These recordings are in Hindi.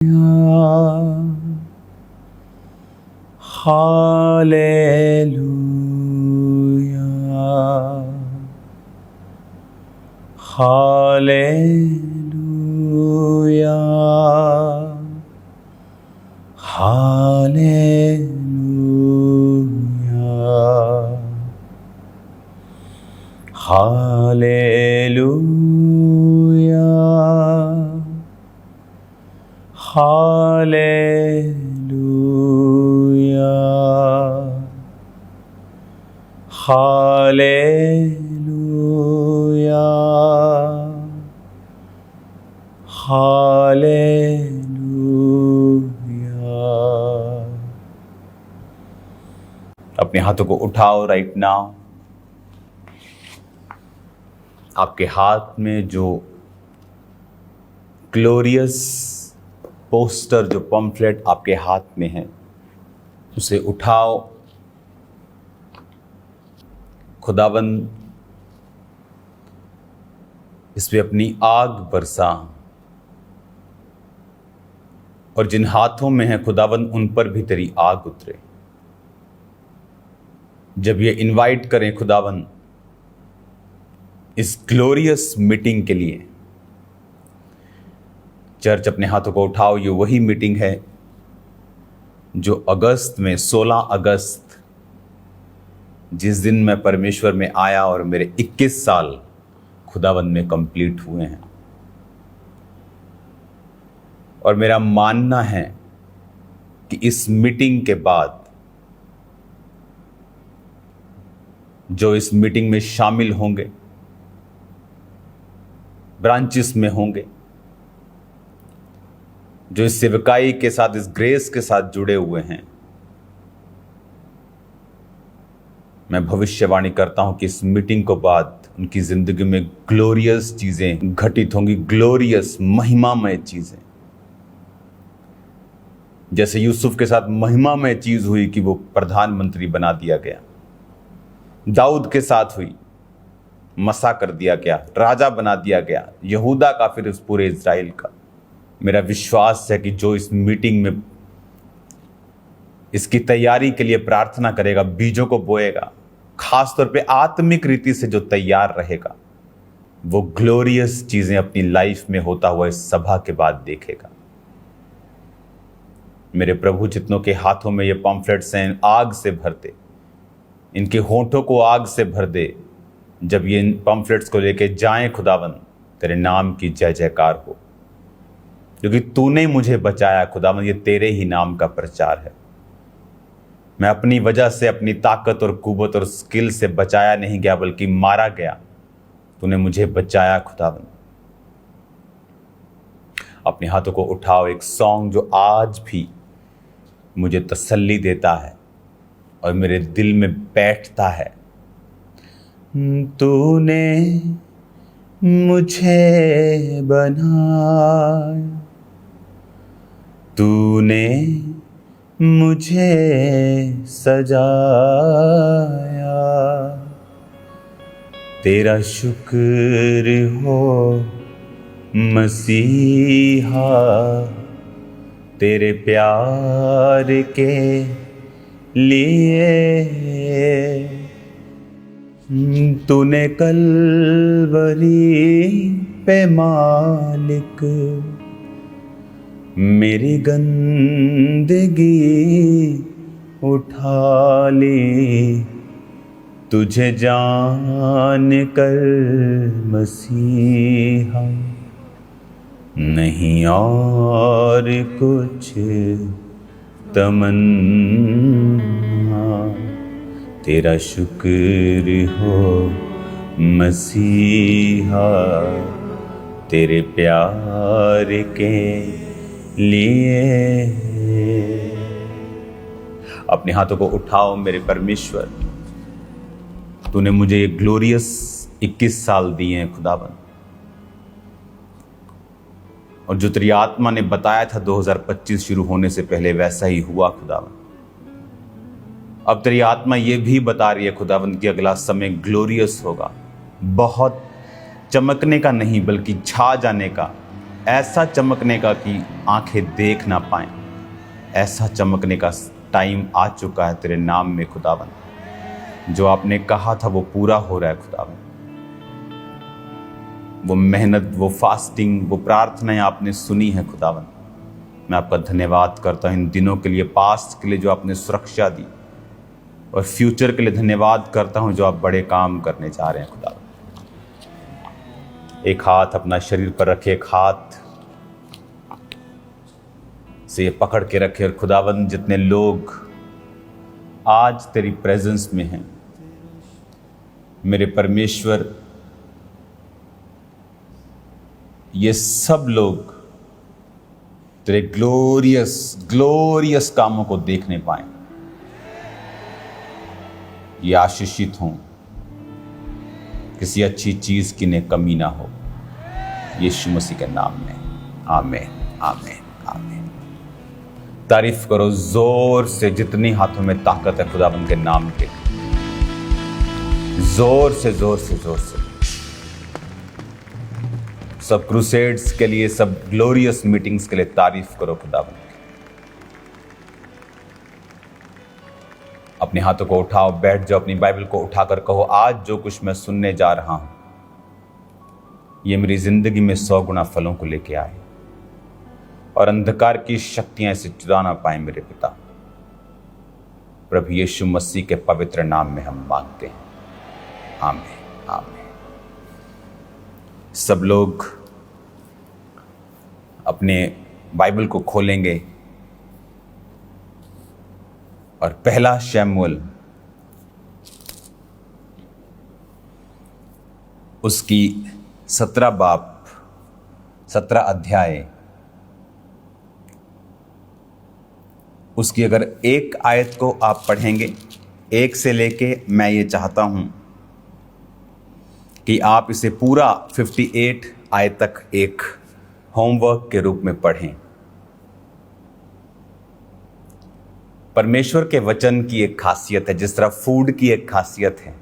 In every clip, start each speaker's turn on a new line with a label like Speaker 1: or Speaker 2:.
Speaker 1: Hallelujah, Hallelujah, Hallelujah, Hallelujah, Hallelujah, Hallelujah, Hallelujah. अपने हाथों को उठाओ राइट नाउ। आपके हाथ में जो ग्लोरियस पोस्टर, जो पम्फलेट आपके हाथ में है, उसे उठाओ। खुदावंद इस पे अपनी आग बरसा, और जिन हाथों में है खुदावंद उन पर भी तेरी आग उतरे। जब ये इनवाइट करें खुदावंद इस ग्लोरियस मीटिंग के लिए, चर्च अपने हाथों को उठाओ। ये वही मीटिंग है जो अगस्त में 16 अगस्त, जिस दिन मैं परमेश्वर में आया और मेरे 21 साल खुदावंद में कंप्लीट हुए हैं। और मेरा मानना है कि इस मीटिंग के बाद जो इस मीटिंग में शामिल होंगे, ब्रांचेस में होंगे, जो इस सेवकाई के साथ, इस ग्रेस के साथ जुड़े हुए हैं, मैं भविष्यवाणी करता हूं कि इस मीटिंग को बाद उनकी जिंदगी में ग्लोरियस चीजें घटित होंगी, ग्लोरियस महिमामय चीजें। जैसे यूसुफ के साथ महिमामय चीज हुई कि वो प्रधानमंत्री बना दिया गया, दाऊद के साथ हुई, मसा कर दिया गया, राजा बना दिया गया, यहूदा का, फिर उस पूरे इज़राइल का। मेरा विश्वास है कि जो इस मीटिंग में इसकी तैयारी के लिए प्रार्थना करेगा, बीजों को बोएगा, खास तौर पे आत्मिक रीति से जो तैयार रहेगा, वो ग्लोरियस चीजें अपनी लाइफ में होता हुआ इस सभा के बाद देखेगा। मेरे प्रभु, जितनों के हाथों में ये पम्फलेट्स हैं, आग से भर दे, इनके होंठों को आग से भर दे। जब ये इन पम्फलेट्स को लेके जाएं खुदावंद, तेरे नाम की जय जयकार हो, क्योंकि तूने मुझे बचाया खुदावंद। ये तेरे ही नाम का प्रचार है। मैं अपनी वजह से, अपनी ताकत और कुव्वत और स्किल से बचाया नहीं गया, बल्कि मारा गया। तूने मुझे बचाया खुदावंद। अपने हाथों को उठाओ। एक सॉन्ग जो आज भी मुझे तसल्ली देता है और मेरे दिल में बैठता है। तूने मुझे बनाया, तूने मुझे सजाया, तेरा शुक्र हो मसीहा, तेरे प्यार के लिए। तूने कलवरी पे मालिक मेरी गंदगी उठा ली, तुझे जान कर मसीहा, नहीं और कुछ तमन्ना, तेरा शुक्र हो मसीहा, तेरे प्यार के लिए। अपने हाथों को उठाओ। मेरे परमेश्वर, तूने मुझे एक ग्लोरियस 21 साल दिए हैं खुदाबंद, और जो तेरी आत्मा ने बताया था 2025 शुरू होने से पहले, वैसा ही हुआ खुदाबंद। अब तेरी आत्मा ये भी बता रही है खुदाबंद कि अगला समय ग्लोरियस होगा, बहुत चमकने का नहीं बल्कि छा जाने का, ऐसा चमकने का कि आंखें देख ना पाएं, ऐसा चमकने का टाइम आ चुका है तेरे नाम में खुदावन। जो आपने कहा था वो पूरा हो रहा है खुदावन। वो मेहनत, वो फास्टिंग, वो प्रार्थनाएं आपने सुनी है खुदावन। मैं आपका धन्यवाद करता हूँ इन दिनों के लिए, पास्ट के लिए जो आपने सुरक्षा दी, और फ्यूचर के लिए धन्यवाद करता हूँ जो आप बड़े काम करने जा रहे हैं खुदावन। एक हाथ अपना शरीर पर रखे, एक हाथ से ये पकड़ के रखे, और खुदावन जितने लोग आज तेरी प्रेजेंस में हैं मेरे परमेश्वर, ये सब लोग तेरे ग्लोरियस कामों को देखने पाएं, ये आशीषित हों, किसी अच्छी चीज की ने कमी ना हो, यीशु मसीह के नाम में आमीन आमीन आमीन। तारीफ करो जोर से, जितनी हाथों में ताकत है खुदाबंद के नाम के, जोर से जोर से जोर से। सब क्रूसेड्स के लिए, सब ग्लोरियस मीटिंग्स के लिए तारीफ करो खुदाबंद। अपने हाथों को उठाओ, बैठ जाओ, अपनी बाइबल को उठाकर कहो, आज जो कुछ मैं सुनने जा रहा हूं ये मेरी जिंदगी में 100 गुना फलों को लेके आए, और अंधकार की शक्तियां इसे चुरा ना पाए मेरे पिता। प्रभु यीशु मसीह के पवित्र नाम में हम मांगते हैं, आमीन आमीन। सब लोग अपने बाइबल को खोलेंगे और पहला शमूएल उसकी 17 अध्याय, उसकी अगर एक आयत को आप पढ़ेंगे, एक से लेके, मैं ये चाहता हूं कि आप इसे पूरा 58 आयत तक एक होमवर्क के रूप में पढ़ें। परमेश्वर के वचन की एक खासियत है, जिस तरह फूड की एक खासियत है।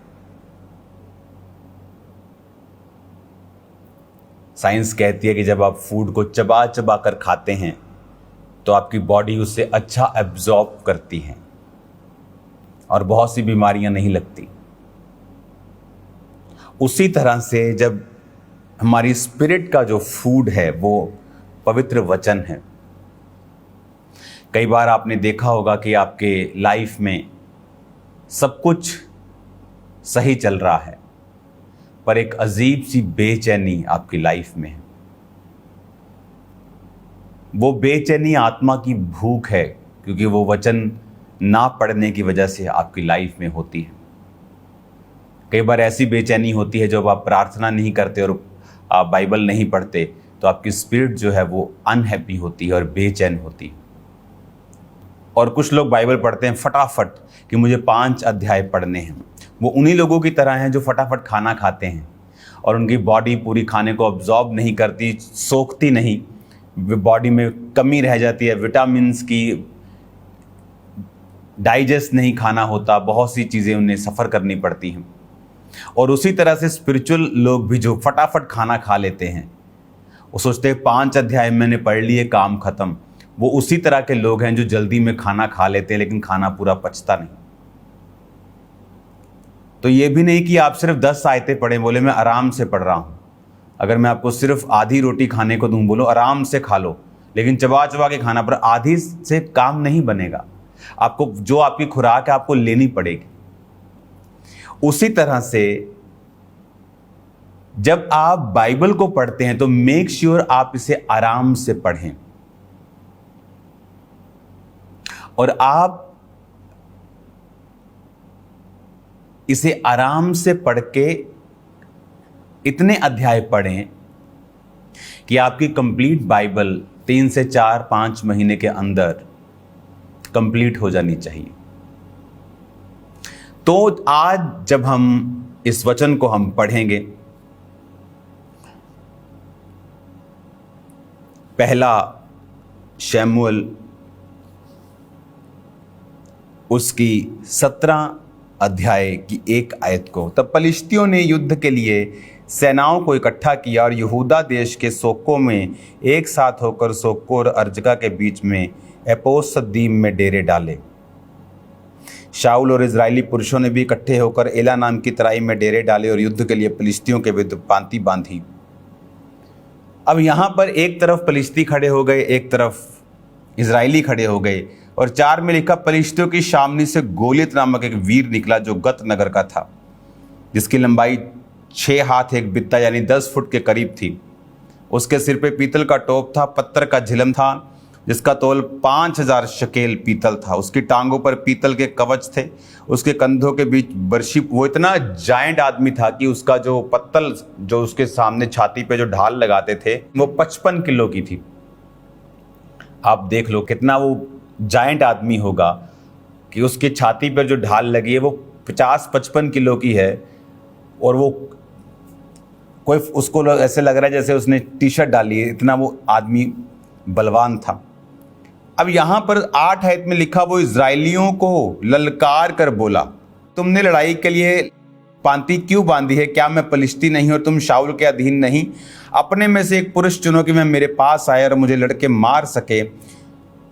Speaker 1: साइंस कहती है कि जब आप फूड को चबा चबा कर खाते हैं तो आपकी बॉडी उससे अच्छा एब्जॉर्ब करती है और बहुत सी बीमारियां नहीं लगती। उसी तरह से जब हमारी स्पिरिट का जो फूड है वो पवित्र वचन है। कई बार आपने देखा होगा कि आपके लाइफ में सब कुछ सही चल रहा है, पर एक अजीब सी बेचैनी आपकी लाइफ में है। वो बेचैनी आत्मा की भूख है, क्योंकि वो वचन ना पढ़ने की वजह से आपकी लाइफ में होती है। कई बार ऐसी बेचैनी होती है जब आप प्रार्थना नहीं करते और आप बाइबल नहीं पढ़ते, तो आपकी स्पिरिट जो है वो अनहैप्पी होती है और बेचैन होती है। और कुछ लोग बाइबल पढ़ते हैं फटाफट कि मुझे 5 अध्याय पढ़ने हैं। वो उन्हीं लोगों की तरह हैं जो फटाफट खाना खाते हैं और उनकी बॉडी पूरी खाने को अब्जॉर्ब नहीं करती, सोखती नहीं, बॉडी में कमी रह जाती है, विटामिन्स की डाइजेस्ट नहीं खाना होता, बहुत सी चीज़ें उन्हें सफ़र करनी पड़ती हैं। और उसी तरह से स्पिरिचुअल लोग भी जो फटाफट खाना खा लेते हैं, वो सोचते हैं 5 अध्याय मैंने पढ़ लिए, काम खत्म। वो उसी तरह के लोग हैं जो जल्दी में खाना खा लेते हैं लेकिन खाना पूरा पचता नहीं। तो ये भी नहीं कि आप सिर्फ 10 आयतें पढ़ें, बोले मैं आराम से पढ़ रहा हूं। अगर मैं आपको सिर्फ आधी रोटी खाने को दूं, बोलो आराम से खा लो, लेकिन चबा चबा के खाना, पर आधी से काम नहीं बनेगा। आपको जो आपकी खुराक है आपको लेनी पड़ेगी। उसी तरह से जब आप बाइबल को पढ़ते हैं तो मेक श्योर आप इसे आराम से पढ़ें, और आप इसे आराम से पढ़ के इतने अध्याय पढ़ें कि आपकी कंप्लीट बाइबल 3 से 4-5 महीने के अंदर कंप्लीट हो जानी चाहिए। तो आज जब हम इस वचन को हम पढ़ेंगे, पहला शमूएल उसकी 17 अध्याय की एक आयत को। तब पलिश्तियों ने युद्ध के लिए सेनाओं को इकट्ठा किया और यहूदा देश के सोको में एक साथ होकर सोको और अर्जगा के बीच में एपोसदीम में डेरे डाले। शाऊल और इजरायली पुरुषों ने भी इकट्ठे होकर एला नाम की तराई में डेरे डाले और युद्ध के लिए फिलिस्तियों के विरुद्ध पांति बांधी। अब यहाँ पर एक तरफ फिलिस्ती खड़े हो गए, एक तरफ इजरायली खड़े हो गए, और 4 में लिखा, फिलिस्तियों की सामने से गोलियत नामक एक वीर निकला जो गत नगर का था, जिसकी लंबाई 6 हाथ 1 बित्ता यानी 10 फुट के करीब थी। उसके सिर पे पीतल का टोप था, पत्थर का झिलम था, जिसका तोल 5000 शकेल पीतल था। उसकी टांगों पर पीतल के कवच थे, उसके कंधों के बीच बर्शी। वो इतना जायंट आदमी था कि उसका जो पत्तल जो उसके सामने छाती पे जो ढाल लगाते थे वो 55 किलो की थी। आप देख लो कितना वो जायंट आदमी होगा कि उसकी छाती पर जो ढाल लगी है वो 50-55 किलो की है, और वो कोई उसको ऐसे लग रहा है जैसे उसने टी शर्ट डाली है, इतना वो आदमी बलवान था। अब यहाँ पर 8 आयत में लिखा, वो इजरायलियों को ललकार कर बोला, तुमने लड़ाई के लिए पांति क्यों बांधी है? क्या मैं पलिश्ती नहीं और तुम शाऊल के अधीन नहीं? अपने में से एक पुरुष चुनो कि मैं मेरे पास आए और मुझे लड़के मार सके,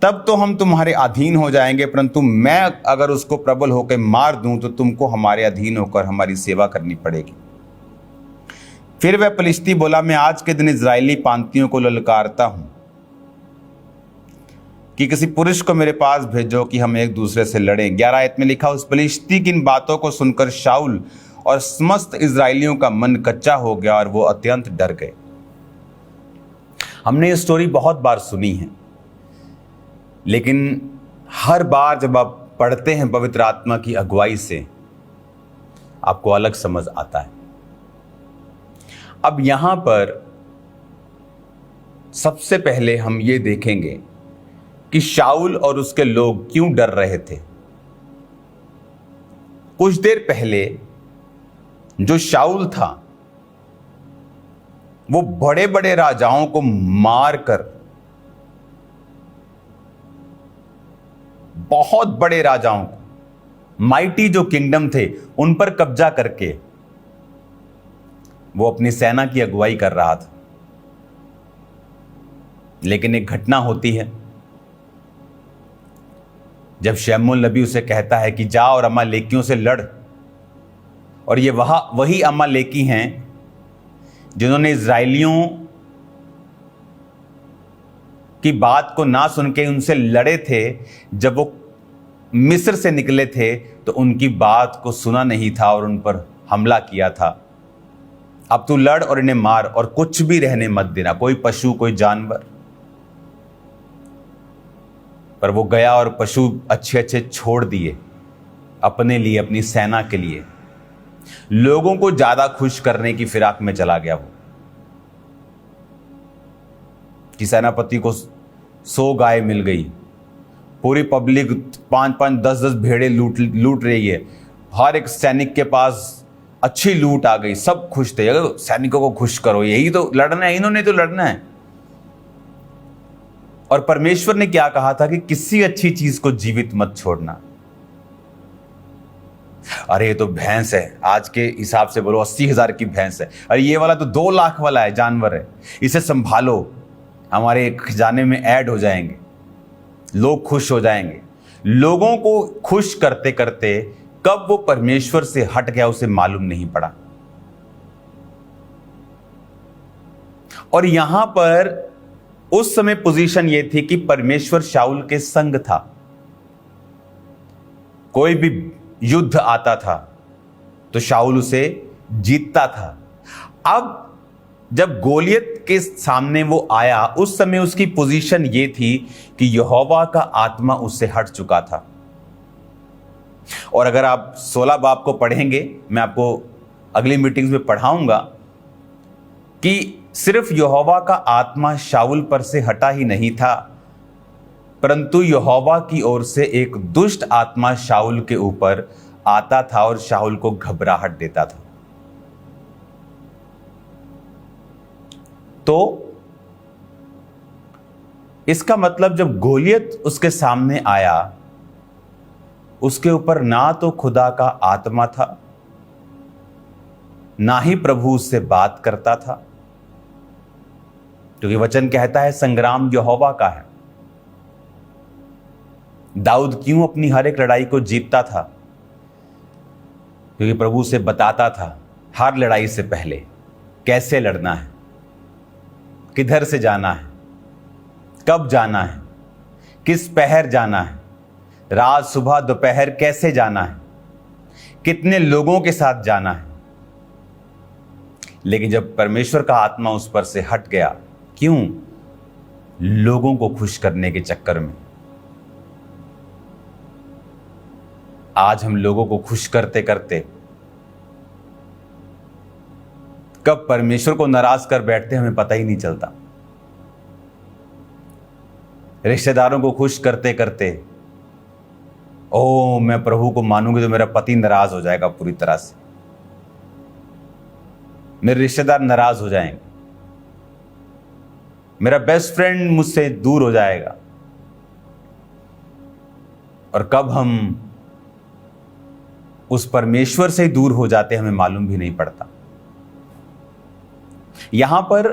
Speaker 1: तब तो हम तुम्हारे अधीन हो जाएंगे, परंतु मैं अगर उसको प्रबल होकर मार दूं तो तुमको हमारे अधीन होकर हमारी सेवा करनी पड़ेगी। फिर वह पलिश्ती बोला, मैं आज के दिन इजरायली पांतियों को ललकारता हूं कि किसी पुरुष को मेरे पास भेजो कि हम एक दूसरे से लड़ें। 11 आयत में लिखा, उस फलिश्ती की इन बातों को सुनकर शाऊल और समस्त इजरायलियों का मन कच्चा हो गया और वो अत्यंत डर गए। हमने ये स्टोरी बहुत बार सुनी है, लेकिन हर बार जब आप पढ़ते हैं पवित्र आत्मा की अगुवाई से आपको अलग समझ आता है। अब यहां पर सबसे पहले हम ये देखेंगे कि शाऊल और उसके लोग क्यों डर रहे थे। कुछ देर पहले जो शाऊल था वो बड़े बड़े राजाओं को मारकर, बहुत बड़े राजाओं को, माइटी जो किंगडम थे उन पर कब्जा करके वो अपनी सेना की अगुवाई कर रहा था। लेकिन एक घटना होती है जब शमूएल नबी उसे कहता है कि जा और अमालेकियों से लड़, और ये वही अमालेकी हैं जिन्होंने इजरायलियों की बात को ना सुन के उनसे लड़े थे। जब वो मिस्र से निकले थे तो उनकी बात को सुना नहीं था और उन पर हमला किया था। अब तू लड़ और इन्हें मार और कुछ भी रहने मत देना, कोई पशु कोई जानवर। पर वो गया और पशु अच्छे अच्छे छोड़ दिए अपने लिए, अपनी सेना के लिए। लोगों को ज्यादा खुश करने की फिराक में चला गया वो, कि सेनापति को 100 गाय मिल गई, पूरी पब्लिक 5-5 10-10 भेड़े लूट रही है, हर एक सैनिक के पास अच्छी लूट आ गई, सब खुश थे। अगर सैनिकों को खुश करो, यही तो लड़ना है, इन्होंने तो लड़ना है। और परमेश्वर ने क्या कहा था कि किसी अच्छी चीज को जीवित मत छोड़ना। अरे ये तो भैंस है, आज के हिसाब से बोलो 80,000 की भैंस है, अरे ये वाला तो 2 लाख वाला है, जानवर है, इसे संभालो, हमारे खजाने में ऐड हो जाएंगे, लोग खुश हो जाएंगे। लोगों को खुश करते करते कब वो परमेश्वर से हट गया उसे मालूम नहीं पड़ा। और यहां पर उस समय पोजीशन ये थी कि परमेश्वर शाऊल के संग था। कोई भी युद्ध आता था तो शाऊल उसे जीतता था। अब जब गोलियत के सामने वो आया, उस समय उसकी पोजीशन ये थी कि यहोवा का आत्मा उससे हट चुका था। और अगर आप 16 बाब को पढ़ेंगे, मैं आपको अगली मीटिंग्स में पढ़ाऊंगा कि सिर्फ यहोवा का आत्मा शाऊल पर से हटा ही नहीं था, परंतु यहोवा की ओर से एक दुष्ट आत्मा शाऊल के ऊपर आता था और शाऊल को घबराहट देता था। तो इसका मतलब जब गोलियत उसके सामने आया, उसके ऊपर ना तो खुदा का आत्मा था ना ही प्रभु उससे बात करता था, क्योंकि वचन कहता है संग्राम यहोवा का है। दाऊद क्यों अपनी हर एक लड़ाई को जीतता था? क्योंकि प्रभु से बताता था हर लड़ाई से पहले कैसे लड़ना है, किधर से जाना है, कब जाना है, किस पहर जाना है, रात सुबह दोपहर कैसे जाना है, कितने लोगों के साथ जाना है। लेकिन जब परमेश्वर का आत्मा उस पर से हट गया, क्यों? लोगों को खुश करने के चक्कर में। आज हम लोगों को खुश करते करते कब परमेश्वर को नाराज कर बैठते हमें पता ही नहीं चलता। रिश्तेदारों को खुश करते करते, ओ मैं प्रभु को मानूंगी तो मेरा पति नाराज हो जाएगा पूरी तरह से, मेरे रिश्तेदार नाराज हो जाएंगे, मेरा बेस्ट फ्रेंड मुझसे दूर हो जाएगा। और कब हम उस परमेश्वर से दूर हो जाते हमें मालूम भी नहीं पड़ता। यहां पर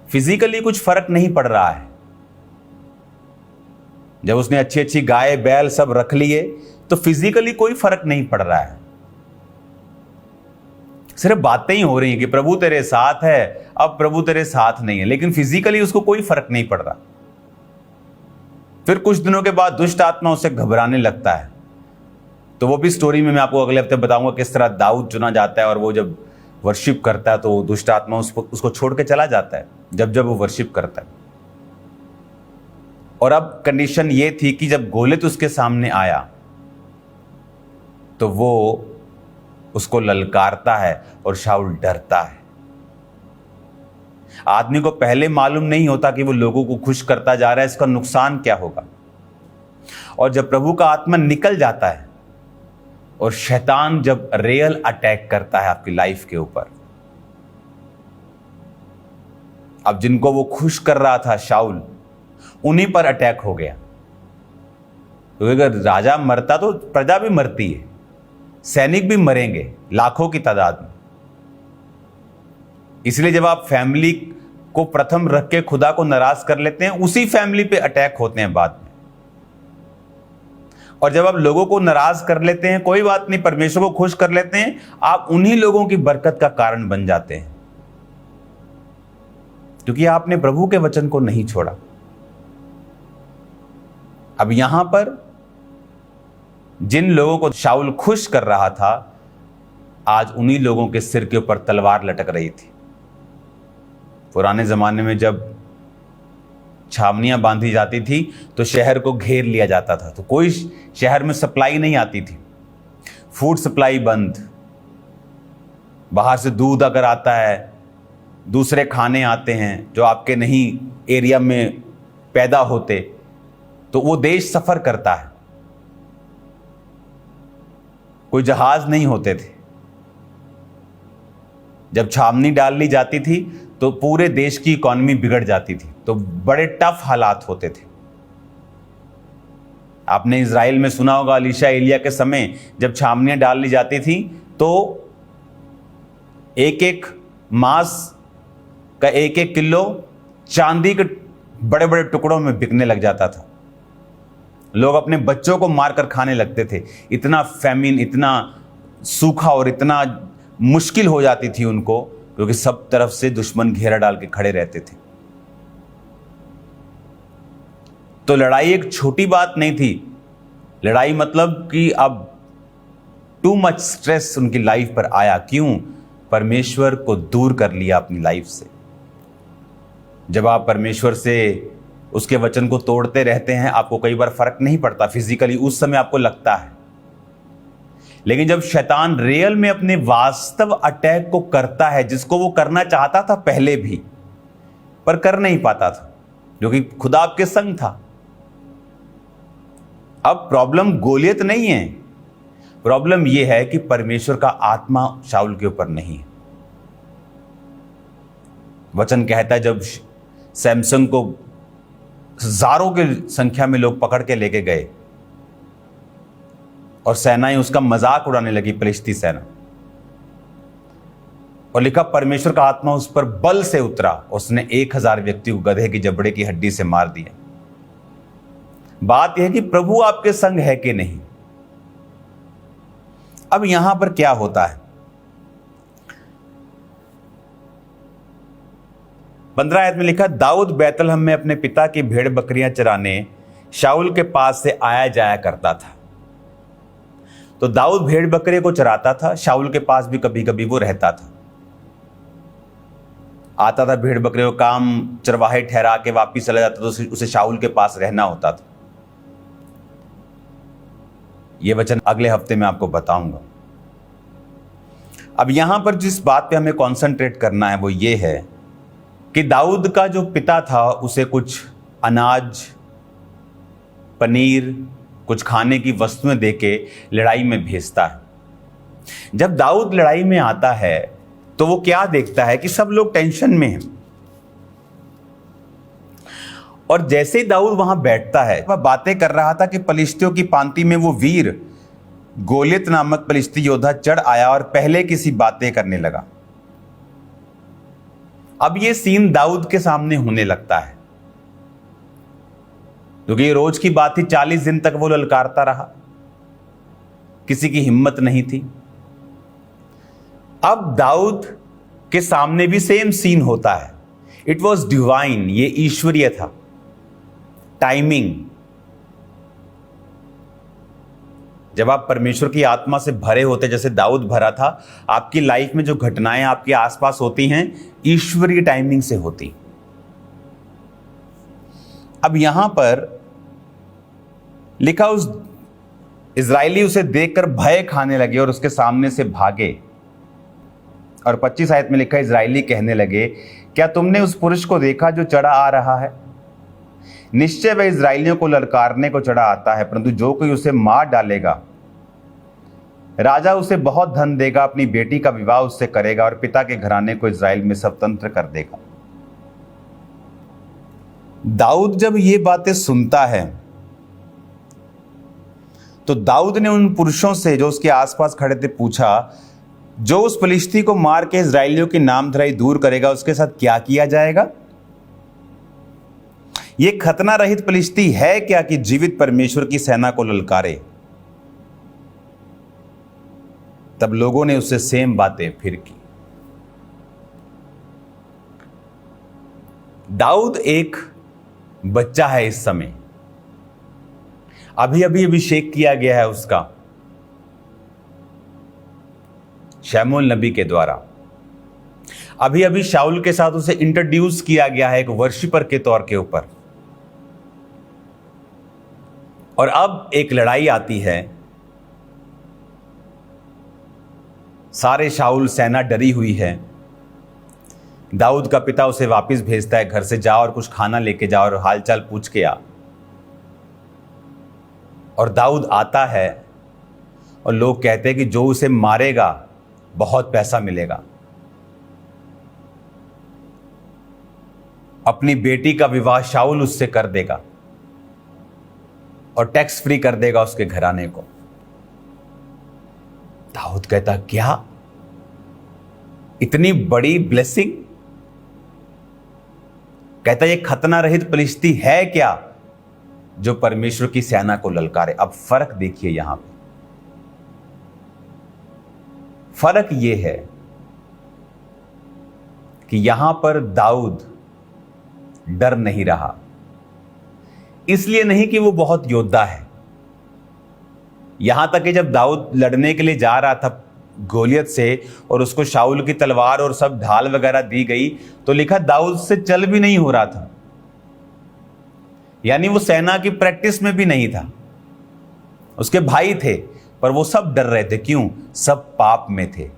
Speaker 1: फिजिकली कुछ फर्क नहीं पड़ रहा है। जब उसने अच्छी अच्छी गाय बैल सब रख लिए तो फिजिकली कोई फर्क नहीं पड़ रहा है, सिर्फ बातें ही हो रही हैं कि प्रभु तेरे साथ है, अब प्रभु तेरे साथ नहीं है, लेकिन फिजिकली उसको कोई फर्क नहीं पड़ रहा। फिर कुछ दिनों के बाद दुष्ट आत्मा उसे घबराने लगता है। तो वो भी स्टोरी में मैं आपको अगले हफ्ते बताऊंगा किस तरह दाऊद चुना जाता है, और वो जब वर्शिप करता है तो दुष्ट आत्मा उसको छोड़ के चला जाता है जब जब वो वर्शिप करता है। और अब कंडीशन ये थी कि जब गोलियत उसके सामने आया तो वो उसको ललकारता है और शाऊल डरता है। आदमी को पहले मालूम नहीं होता कि वो लोगों को खुश करता जा रहा है, इसका नुकसान क्या होगा। और जब प्रभु का आत्मा निकल जाता है और शैतान जब रियल अटैक करता है आपकी लाइफ के ऊपर, अब जिनको वो खुश कर रहा था शाऊल, उन्हीं पर अटैक हो गया। क्योंकि अगर राजा मरता तो प्रजा भी मरती है, सैनिक भी मरेंगे लाखों की तादाद में। इसलिए जब आप फैमिली को प्रथम रख के खुदा को नाराज कर लेते हैं, उसी फैमिली पे अटैक होते हैं बाद में। और जब आप लोगों को नाराज कर लेते हैं, कोई बात नहीं, परमेश्वर को खुश कर लेते हैं, आप उन्हीं लोगों की बरकत का कारण बन जाते हैं, क्योंकि आपने प्रभु के वचन को नहीं छोड़ा। अब यहां पर जिन लोगों को शाऊल खुश कर रहा था, आज उन्हीं लोगों के सिर के ऊपर तलवार लटक रही थी। पुराने जमाने में जब छावनियां बांधी जाती थी तो शहर को घेर लिया जाता था, तो कोई शहर में सप्लाई नहीं आती थी, फूड सप्लाई बंद। बाहर से दूध अगर आता है, दूसरे खाने आते हैं जो आपके नहीं एरिया में पैदा होते, तो वो देश सफर करता है। कोई जहाज नहीं होते थे। जब छावनी डाल ली जाती थी तो पूरे देश की इकोनॉमी बिगड़ जाती थी, तो बड़े टफ हालात होते थे। आपने इजराइल में सुना होगा, अलीशा एलिया के समय जब छावनियां डाल ली जाती थी तो एक एक मांस का एक एक किलो चांदी के बड़े बड़े टुकड़ों में बिकने लग जाता था। लोग अपने बच्चों को मारकर खाने लगते थे। इतना फैमिन, इतना सूखा और इतना मुश्किल हो जाती थी उनको, क्योंकि सब तरफ से दुश्मन घेरा डाल के खड़े रहते थे। तो लड़ाई एक छोटी बात नहीं थी। लड़ाई मतलब कि अब टू मच स्ट्रेस उनकी लाइफ पर आया। क्यों? परमेश्वर को दूर कर लिया अपनी लाइफ से। जब आप परमेश्वर से उसके वचन को तोड़ते रहते हैं, आपको कई बार फर्क नहीं पड़ता फिजिकली, उस समय आपको लगता है। लेकिन जब शैतान रियल में अपने वास्तव अटैक को करता है, जिसको वो करना चाहता था पहले भी पर कर नहीं पाता था, क्योंकि खुदा आपके संग था। अब प्रॉब्लम गोलियत नहीं है, प्रॉब्लम यह है कि परमेश्वर का आत्मा शाऊल के ऊपर नहीं है। वचन कहता है जब सैमसन को हजारों की संख्या में लोग पकड़ के लेके गए और सेनाएं उसका मजाक उड़ाने लगी, फलिश्ती सेना, और लिखा परमेश्वर का आत्मा उस पर बल से उतरा, उसने 1000 व्यक्ति को गधे की जबड़े की हड्डी से मार दिया। बात यह है कि प्रभु आपके संग है कि नहीं। अब यहां पर क्या होता है, 15 आयत में लिखा, दाऊद बैतलहम में अपने पिता की भेड़ बकरियां चराने शाऊल के पास से आया जाया करता था। तो दाऊद भेड़ बकरे को चराता था, शाऊल के पास भी कभी कभी वो रहता था, आता था भेड़ बकरे को काम चरवाहे ठहरा के वापिस चला जाता, तो उसे शाऊल के पास रहना होता था। यह वचन अगले हफ्ते में आपको बताऊंगा। अब यहां पर जिस बात पे हमें कंसंट्रेट करना है वो ये है कि दाऊद का जो पिता था उसे कुछ अनाज, पनीर, कुछ खाने की वस्तुएं देके लड़ाई में भेजता है। जब दाऊद लड़ाई में आता है तो वो क्या देखता है कि सब लोग टेंशन में हैं, और जैसे ही दाऊद वहां बैठता है, वह बातें कर रहा था कि फलिश्तियों की पांति में वो वीर गोलियत नामक फलिश्ती योद्धा चढ़ आया और पहले किसी बातें करने लगा। अब ये सीन दाऊद के सामने होने लगता है, क्योंकि ये रोज की बात थी। 40 दिन तक वो ललकारता रहा, किसी की हिम्मत नहीं थी। अब दाऊद के सामने भी सेम सीन होता है। इट वॉज डिवाइन, ये ईश्वरीय था, टाइमिंग। जब आप परमेश्वर की आत्मा से भरे होते, जैसे दाऊद भरा था, आपकी लाइफ में जो घटनाएं आपके आसपास होती हैं ईश्वरीय टाइमिंग से होती। अब यहां पर लिखा, उस इजरायली उसे देखकर भय खाने लगे और उसके सामने से भागे। और 25 आयत में लिखा, इजरायली कहने लगे, क्या तुमने उस पुरुष को देखा जो चढ़ा आ रहा है? निश्चय वह इजरायलियों को ललकारने को चढ़ा आता है, परंतु जो कोई उसे मार डालेगा, राजा उसे बहुत धन देगा, अपनी बेटी का विवाह उससे करेगा और पिता के घराने को इजराइल में स्वतंत्र कर देगा। दाऊद जब ये बातें सुनता है तो दाऊद ने उन पुरुषों से जो उसके आसपास खड़े थे पूछा, जो उस फलिश्ती को मार के इजराइलियों की नामधराई दूर करेगा उसके साथ क्या किया जाएगा? यह खतना रहित फलिश्ती है क्या कि जीवित परमेश्वर की सेना को ललकारे? तब लोगों ने उससे सेम बातें फिर की। दाऊद एक बच्चा है इस समय, अभी अभी अभिषेक किया गया है उसका शमूएल नबी के द्वारा। अभी अभी शाऊल के साथ उसे इंट्रोड्यूस किया गया है एक वर्शिपर के तौर के ऊपर। और अब एक लड़ाई आती है, सारे शाऊल सेना डरी हुई है। दाऊद का पिता उसे वापस भेजता है, घर से जा और कुछ खाना लेके जा और हालचाल पूछ के आ। और दाऊद आता है और लोग कहते हैं कि जो उसे मारेगा बहुत पैसा मिलेगा, अपनी बेटी का विवाह शाऊल उससे कर देगा और टैक्स फ्री कर देगा उसके घराने को। दाऊद कहता, क्या इतनी बड़ी ब्लेसिंग? कहता, ये खतना रहित फलिश्ती है क्या जो परमेश्वर की सेना को ललकारे? अब फर्क देखिए, यहां पे फर्क यह है कि यहां पर दाऊद डर नहीं रहा। इसलिए नहीं कि वो बहुत योद्धा है, यहां तक कि जब दाऊद लड़ने के लिए जा रहा था गोलियत से और उसको शाऊल की तलवार और सब ढाल वगैरह दी गई, तो लिखा दाऊद से चल भी नहीं हो रहा था। यानी वो सेना की प्रैक्टिस में भी नहीं था। उसके भाई थे पर वो सब डर रहे थे। क्यों? सब पाप में थे।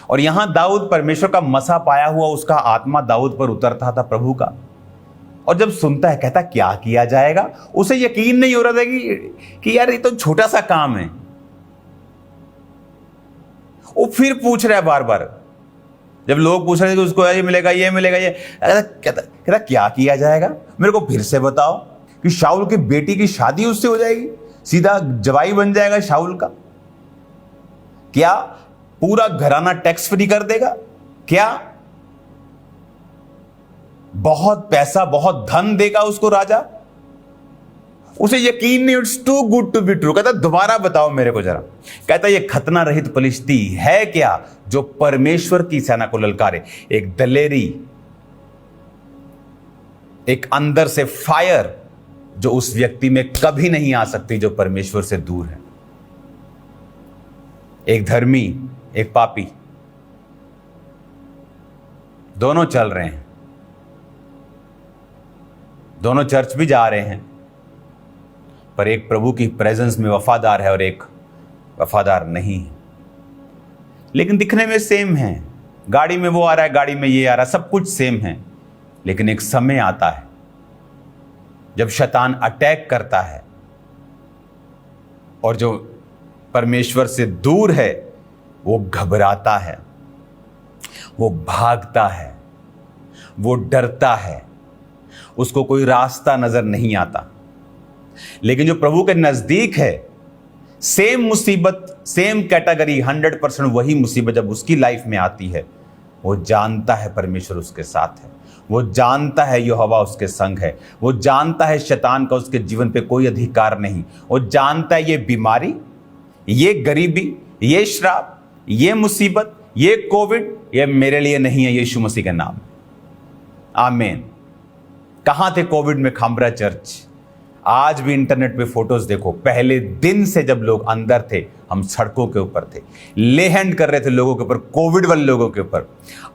Speaker 1: और यहां दाऊद परमेश्वर का मसा पाया हुआ, उसका आत्मा दाऊद पर उतरता था प्रभु का। और जब सुनता है, कहता क्या किया जाएगा? उसे यकीन नहीं हो रहा था कि यार ये तो छोटा सा काम है। वो फिर पूछ रहा है बार बार, जब लोग पूछ रहे थे कि उसको ये मिलेगा, ये मिलेगा, ये कहता क्या किया जाएगा? मेरे को फिर से बताओ कि शाऊल की बेटी की शादी उससे हो जाएगी, सीधा जवाई बन जाएगा शाऊल का? क्या पूरा घराना टैक्स फ्री कर देगा क्या? बहुत पैसा, बहुत धन देगा उसको राजा? उसे यकीन नहीं, it's too good to be true. कहता दोबारा बताओ मेरे को जरा। कहता ये खतना रहित पलिश्ती है क्या जो परमेश्वर की सेना को ललकारे? एक दलेरी, एक अंदर से फायर जो उस व्यक्ति में कभी नहीं आ सकती जो परमेश्वर से दूर है। एक धर्मी, एक पापी, दोनों चल रहे हैं, दोनों चर्च भी जा रहे हैं, पर एक प्रभु की प्रेजेंस में वफादार है और एक वफादार नहीं है। लेकिन दिखने में सेम है, गाड़ी में वो आ रहा है, गाड़ी में ये आ रहा है, सब कुछ सेम है। लेकिन एक समय आता है जब शैतान अटैक करता है और जो परमेश्वर से दूर है वो घबराता है, वो भागता है, वो डरता है, उसको कोई रास्ता नजर नहीं आता। लेकिन जो प्रभु के नजदीक है, सेम मुसीबत, सेम कैटेगरी, 100% वही मुसीबत जब उसकी लाइफ में आती है, वो जानता है परमेश्वर उसके साथ है, वो जानता है यहोवा उसके संग है, वो जानता है शैतान का उसके जीवन पे कोई अधिकार नहीं, वो जानता है ये बीमारी, ये गरीबी, ये श्राप, ये मुसीबत, ये कोविड, ये मेरे लिए नहीं है, यीशु मसीह के नाम। आमीन। कहां थे कोविड में खामरा चर्च? आज भी इंटरनेट पे फोटोज देखो, पहले दिन से जब लोग अंदर थे, हम सड़कों के ऊपर थे, ले हैंड कर रहे थे लोगों के ऊपर, कोविड वाले लोगों के ऊपर।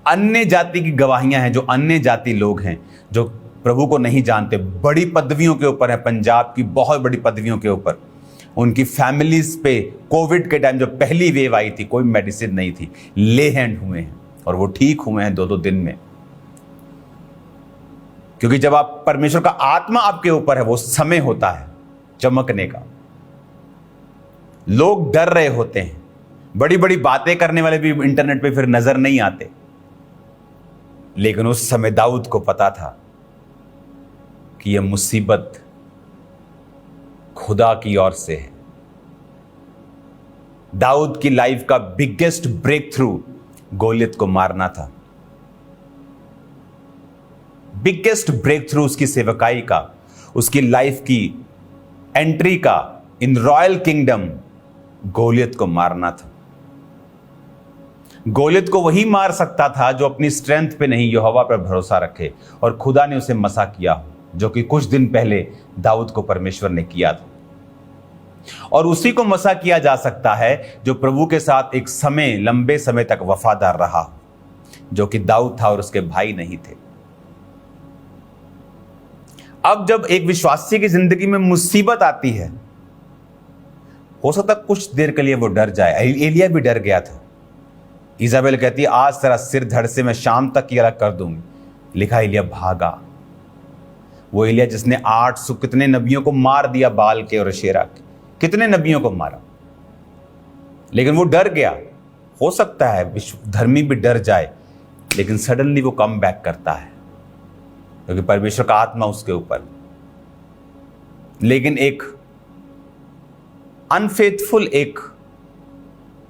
Speaker 1: अन्य जाति की गवाहियां हैं, जो अन्य जाति लोग हैं जो प्रभु को नहीं जानते, बड़ी पदवियों के ऊपर है, पंजाब की बहुत बड़ी पदवियों के ऊपर, उनकी फैमिलीज पे कोविड के टाइम जब पहली वेव आई थी, कोई मेडिसिन नहीं थी, ले हैंड हुए हैं और वो ठीक हुए हैं 2-2 दिन में। क्योंकि जब आप परमेश्वर का आत्मा आपके ऊपर है, वो समय होता है चमकने का। लोग डर रहे होते हैं, बड़ी बड़ी बातें करने वाले भी इंटरनेट पे फिर नजर नहीं आते। लेकिन उस समय दाऊद को पता था कि यह मुसीबत खुदा की ओर से है। दाऊद की लाइफ का बिगेस्ट ब्रेक थ्रू गोलियत को मारना था। बिगेस्ट ब्रेक थ्रू उसकी सेवकाई का, उसकी लाइफ की एंट्री का इन रॉयल किंगडम, गोलियत को मारना था। गोलियत को वही मार सकता था जो अपनी स्ट्रेंथ पे नहीं, यहोवा पर भरोसा रखे, और खुदा ने उसे मसा किया हो, जो कि कुछ दिन पहले दाऊद को परमेश्वर ने किया था। और उसी को मसा किया जा सकता है जो प्रभु के साथ एक समय, लंबे समय तक वफादार रहा, जो कि दाऊद था और उसके भाई नहीं थे। अब जब एक विश्वासी की जिंदगी में मुसीबत आती है, हो सकता कुछ देर के लिए वो डर जाए। एलिया भी डर गया था। इजाबेल कहती है आज तेरा सिर धड़ से मैं शाम तक की अलग कर दूंगी। लिखा एलिया भागा। वो एलिया जिसने 800 कितने नबियों को मार दिया, बाल के और अशेरा के, कितने नबियों को मारा, लेकिन वो डर गया। हो सकता है धर्मी भी डर जाए, लेकिन सडनली वो कम बैक करता है क्योंकि परमेश्वर का आत्मा उसके ऊपर। लेकिन एक अनफेथफुल, एक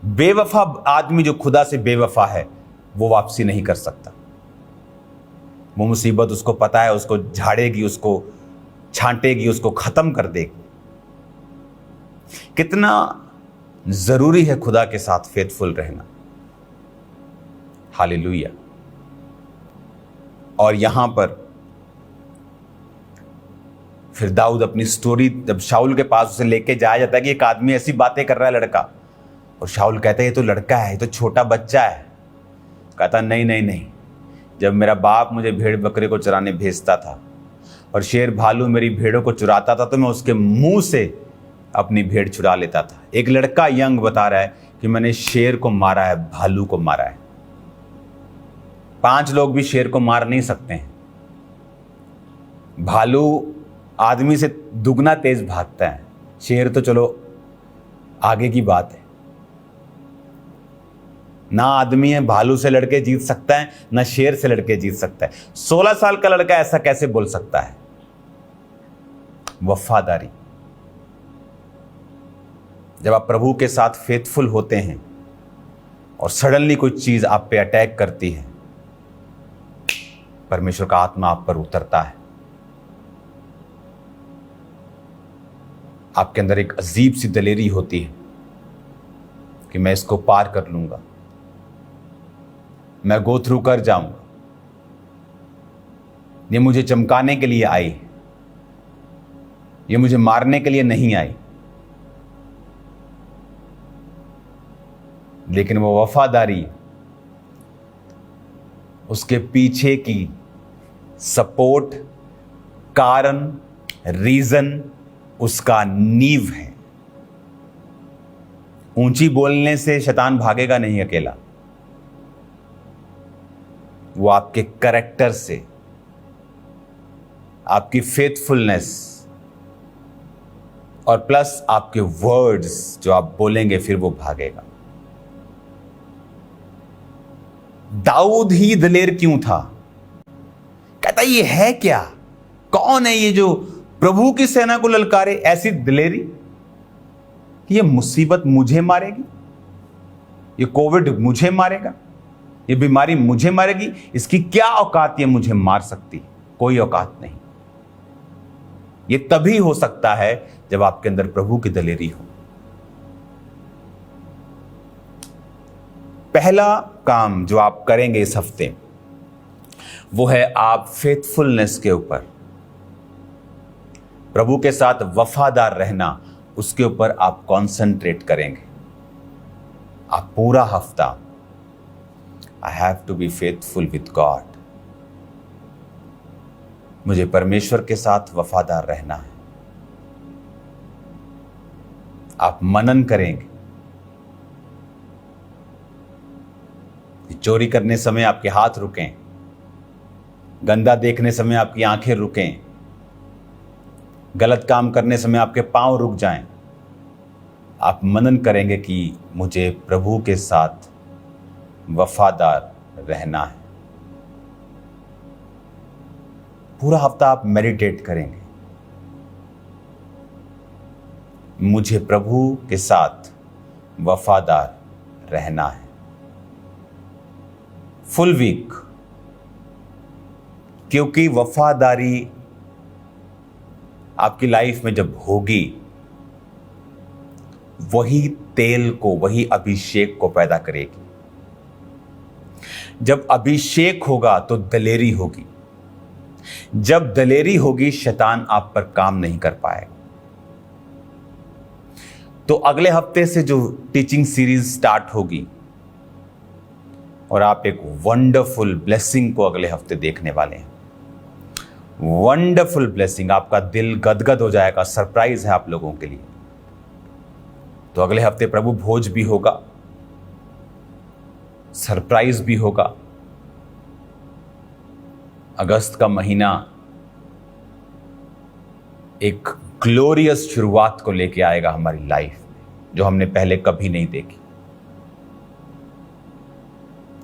Speaker 1: बेवफा आदमी जो खुदा से बेवफा है, वो वापसी नहीं कर सकता। वो मुसीबत उसको पता है, उसको झाड़ेगी, उसको छांटेगी, उसको खत्म कर देगी। कितना जरूरी है खुदा के साथ फेथफुल रहना। हालेलुया। और यहां पर फिर दाऊद अपनी स्टोरी, जब शाऊल के पास उसे लेके जाया जाता है कि एक आदमी ऐसी बातें कर रहा है लड़का, और शाऊल कहता है ये तो लड़का है, ये तो छोटा बच्चा है। कहता नहीं नहीं नहीं, जब मेरा बाप मुझे भेड़ बकरे को चराने भेजता था और शेर भालू मेरी भेड़ों को चुराता था, तो मैं उसके मुंह से अपनी भेड़ चुरा लेता था। एक लड़का यंग बता रहा है कि मैंने शेर को मारा है, भालू को मारा है। 5 लोग भी शेर को मार नहीं सकते हैं। भालू आदमी से दुगना तेज भागता है, शेर तो चलो आगे की बात है। ना आदमी है भालू से लड़के जीत सकता है, ना शेर से लड़के जीत सकता है। 16 साल का लड़का ऐसा कैसे बोल सकता है? वफादारी। जब आप प्रभु के साथ फेथफुल होते हैं और सडनली कोई चीज आप पे अटैक करती है, परमेश्वर का आत्मा आप पर उतरता है, आपके अंदर एक अजीब सी दलेरी होती है कि मैं इसको पार कर लूंगा, मैं गो थ्रू कर जाऊंगा, ये मुझे चमकाने के लिए आई, ये मुझे मारने के लिए नहीं आई। लेकिन वो वफादारी, उसके पीछे की सपोर्ट, कारण, रीजन उसका नींव है। ऊंची बोलने से शैतान भागेगा नहीं अकेला, वो आपके कैरेक्टर से, आपकी फेथफुलनेस और प्लस आपके वर्ड्स जो आप बोलेंगे फिर वो भागेगा। दाऊद ही दलेर क्यों था? कहता ये है क्या, कौन है ये जो प्रभु की सेना को ललकारे? ऐसी दलेरी कि ये मुसीबत मुझे मारेगी, ये कोविड मुझे मारेगा, ये बीमारी मुझे मारेगी, इसकी क्या औकात, ये मुझे मार सकती है? कोई औकात नहीं। ये तभी हो सकता है जब आपके अंदर प्रभु की दलेरी हो। पहला काम जो आप करेंगे इस हफ्ते वो है आप फेथफुलनेस के ऊपर, प्रभु के साथ वफादार रहना, उसके ऊपर आप कंसंट्रेट करेंगे। आप पूरा हफ्ता I have to be faithful with God, मुझे परमेश्वर के साथ वफादार रहना है। आप मनन करेंगे। चोरी करने समय आपके हाथ रुकें, गंदा देखने समय आपकी आंखें रुकें, गलत काम करने समय आपके पांव रुक जाएं। आप मनन करेंगे कि मुझे प्रभु के साथ वफादार रहना है। पूरा हफ्ता आप मेडिटेट करेंगे, मुझे प्रभु के साथ वफादार रहना है। फुल वीक, क्योंकि वफादारी आपकी लाइफ में जब होगी, वही तेल को, वही अभिषेक को पैदा करेगी। जब अभिषेक होगा तो दलेरी होगी, जब दलेरी होगी शैतान आप पर काम नहीं कर पाएगा। तो अगले हफ्ते से जो टीचिंग सीरीज स्टार्ट होगी और आप एक वंडरफुल ब्लेसिंग को अगले हफ्ते देखने वाले हैं। वंडरफुल ब्लेसिंग, आपका दिल गदगद हो जाएगा। सरप्राइज है आप लोगों के लिए। तो अगले हफ्ते प्रभु भोज भी होगा, सरप्राइज भी होगा। अगस्त का महीना एक ग्लोरियस शुरुआत को लेके आएगा हमारी लाइफ में, जो हमने पहले कभी नहीं देखी।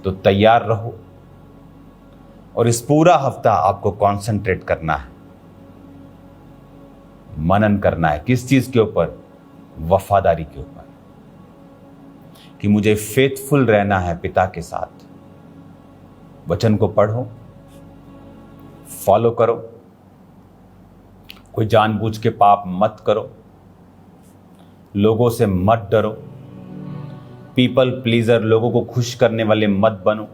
Speaker 1: तो तैयार रहो और इस पूरा हफ्ता आपको कंसंट्रेट करना है, मनन करना है। किस चीज के ऊपर? वफादारी के ऊपर, कि मुझे फेथफुल रहना है पिता के साथ। वचन को पढ़ो, फॉलो करो, कोई जानबूझ के पाप मत करो, लोगों से मत डरो, पीपल प्लीजर, लोगों को खुश करने वाले मत बनो,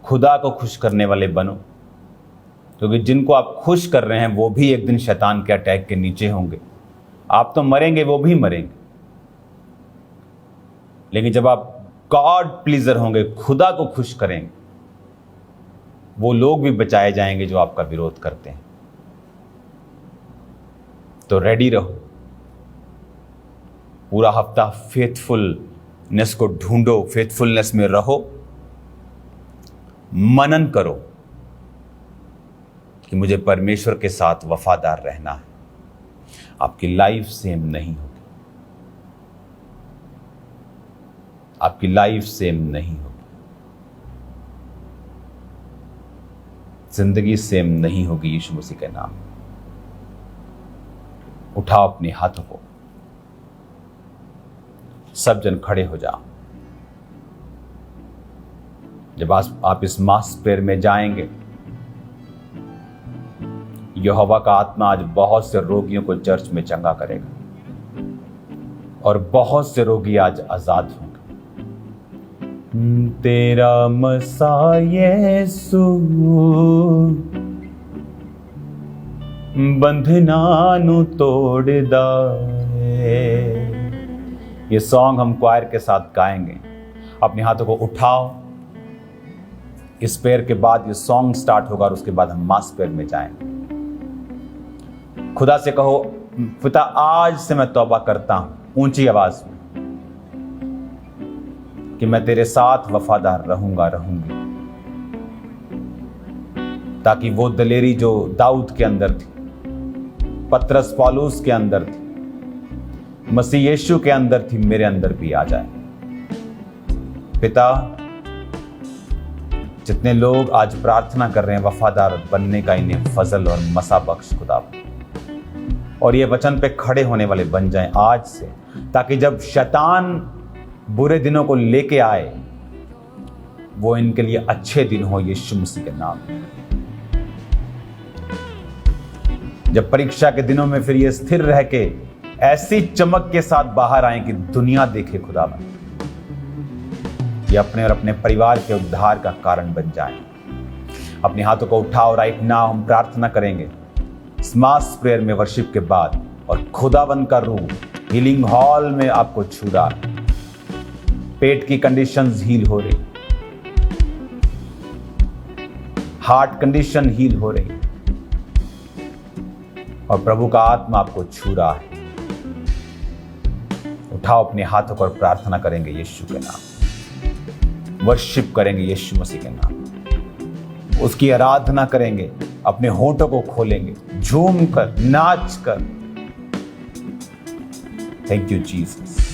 Speaker 1: खुदा को खुश करने वाले बनो। क्योंकि जिनको आप खुश कर रहे हैं वो भी एक दिन शैतान के अटैक के नीचे होंगे। आप तो मरेंगे, वो भी मरेंगे। लेकिन जब आप गॉड प्लीजर होंगे, खुदा को खुश करेंगे, वो लोग भी बचाए जाएंगे जो आपका विरोध करते हैं। तो रेडी रहो, पूरा हफ्ता फेथफुलनेस को ढूंढो, फेथफुलनेस में रहो, मनन करो कि मुझे परमेश्वर के साथ वफादार रहना है। आपकी लाइफ सेम नहीं होगी, आपकी लाइफ सेम नहीं होगी, जिंदगी सेम नहीं होगी यीशु मसीह के नाम में। उठाओ अपने हाथों को, सब जन खड़े हो जाओ। जब आप इस मास प्रेयर में जाएंगे, यहोवा का आत्मा आज बहुत से रोगियों को चर्च में चंगा करेगा और बहुत से रोगी आज आजाद होंगे। तेरा मसा यीशु बंधना नु तोड़दा है। ये सॉन्ग हम क्वायर के साथ गाएंगे। अपने हाथों को उठाओ। इस प्रेयर के बाद ये सॉन्ग स्टार्ट होगा और उसके बाद हम मास प्रेयर में जाएंगे। खुदा से कहो, पिता आज से मैं तौबा करता हूं ऊंची आवाज में कि मैं तेरे साथ वफादार रहूंगी, ताकि वो दलेरी जो दाऊद के अंदर थी, पतरस पौलुस के अंदर थी, मसीह यीशु के अंदर थी, मेरे अंदर भी आ जाए। पिता, जितने लोग आज प्रार्थना कर रहे हैं वफादार बनने का, इन्हें फजल और मसा बख्श खुदा, और ये वचन पे खड़े होने वाले बन जाएं आज से, ताकि जब शैतान बुरे दिनों को लेके आए वो इनके लिए अच्छे दिन हो यीशु मसीह के नाम में। जब परीक्षा के दिनों में फिर ये स्थिर रह के ऐसी चमक के साथ बाहर आए कि दुनिया देखे खुदा में, ये अपने और अपने परिवार के उद्धार का कारण बन जाएं। अपने हाथों को उठाओ। राइट नाउ हम प्रार्थना करेंगे मास प्रेयर में वर्शिप के बाद, और खुदावन का रूह हीलिंग हॉल में आपको छू रहा। पेट की कंडीशंस हील हो रही, हार्ट कंडीशन हील हो रही, और प्रभु का आत्मा आपको छू रहा है। उठाओ अपने हाथों को और प्रार्थना करेंगे यीशु के नाम, वर्शिप करेंगे यीशु मसीह के नाम, उसकी आराधना करेंगे, अपने होठों को खोलेंगे, झूम कर, नाच कर। Thank you Jesus.